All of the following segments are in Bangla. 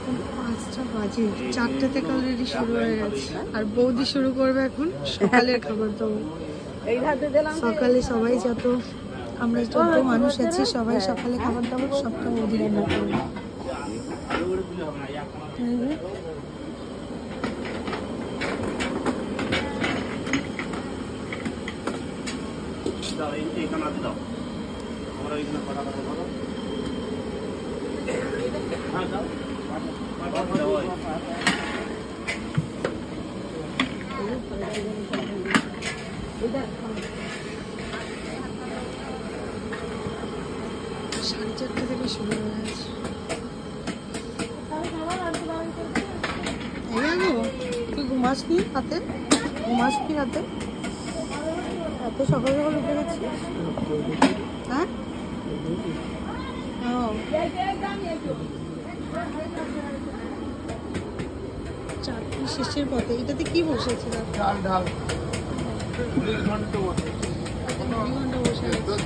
এখন 5টা বাজে, 4টে থেকে অলরেডি শুরু হয়ে গেছে। আর বৌদি শুরু করবে এখন সকালের খাবার দাবার। সকালে সবাই যত আমরা যত মানুষ আছি সবাই সকালে খাবার দাবার সবটা বৌদি রান্না করবে। সাড়ে 4টে থেকে শুরু হয়ে গেছে। তুই ঘুমাস কি হাতে? ঘুমাস কি হাতে? এত সকাল সকাল উঠে গেছিস? হ্যাঁ, চাকরি শেষের পথে। এটাতে কি বসেছিল? ডাল ডাল 2 ঘন্টা বসে আছে।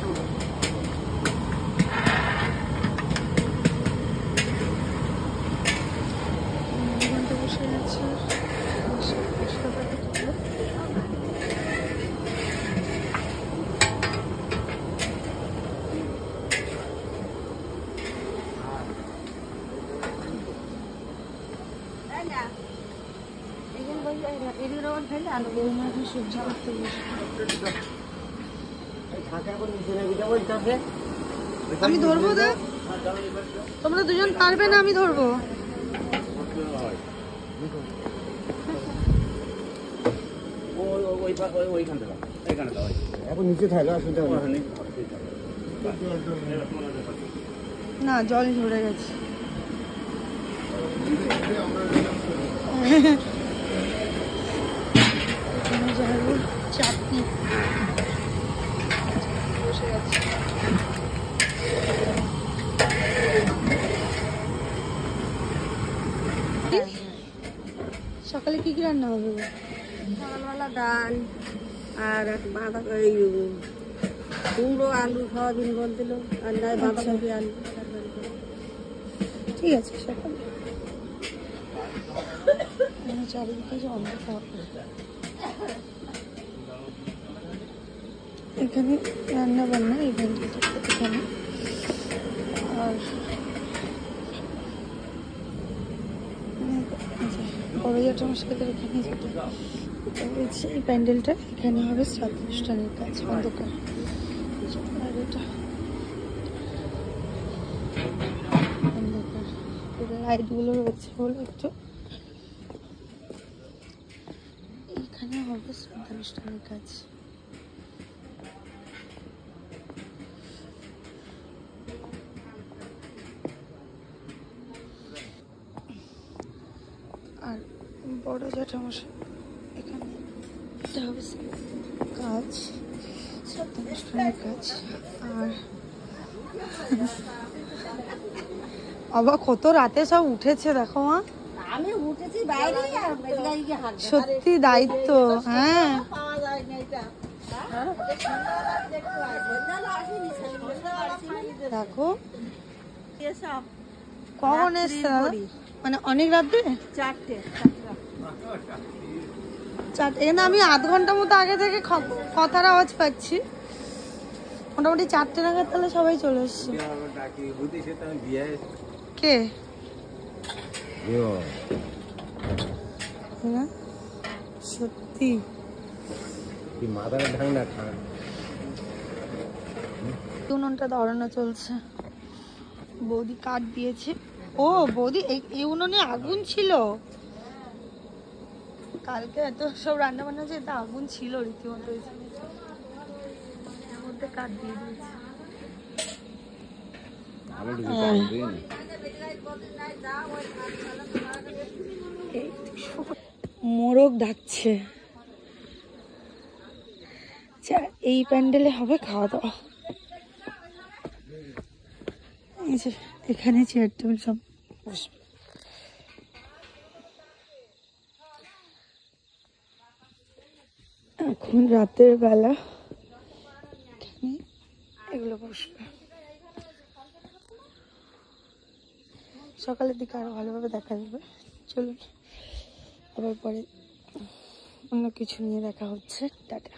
সবজি করতে আমি ধরবো। দেখ তোমরা দুজন পারবে না, আমি ধরবো। না, জল ঝরে গেছে। চাটনি বসে গেছে। সকালে কি কি রান্না হবে? সকালবেলা ডাল আর কুমড়ো আলু সয়াবিন বলছিল, আর নাই বাঁধাকপি আলু। ঠিক আছে, সকালে চারিদিকে যে অন্ধকার। এখানে রান্না বান্না এখানে। আর বড় জ্যাঠা মশাইদের এখানে যেটা রয়েছে এই প্যান্ডেলটা, এখানে হবে শ্রাদ্ধ অনুষ্ঠানের কাজ। অন্ধকার। আর এটা অন্ধকার, লাইটগুলো রয়েছে বলে একটু। এখানে হবে শ্রাদ্ধ অনুষ্ঠানের কাজ। আর বড় জ্যাঠামশাই এখানে এটা হবে কাজ, শ্রাদ্ধ অনুষ্ঠানের কাজ। আর বাবা কত রাতে সব উঠেছে দেখো মা। আমি উঠেছি বাইরে, সত্যি দায়িত্ব। হ্যাঁ, দেখো কখন এসছে? মানে অনেক রাতে 4টে। এখানে আমি আধ ঘন্টা মতো আগে থেকে কথার আওয়াজ পাচ্ছি। মোটামুটি 4টে নাগাদ তাহলে সবাই চলে এসছে। কে? সত্যি উনুনটা ধরানো চলছে। বৌদি কাঠ দিয়েছে। ও বৌদি, এই উনুনে আগুন ছিল কালকে। এত সব রান্না বান্না যে এটা আগুন ছিল রীতিমতো। এর মধ্যে কাঠ দিয়ে দিয়েছে। মোরগ ডাকছে। এই প্যান্ডেলে হবে খাওয়া দাওয়া। এখানে চেয়ার টেবিল সব বসবে। এখন রাতের বেলা এগুলো বসবে। সকালের দিকে আরো ভালোভাবে দেখা যাবে। চলুন আবার পরে অন্য কিছু নিয়ে দেখা হচ্ছে। টাটা।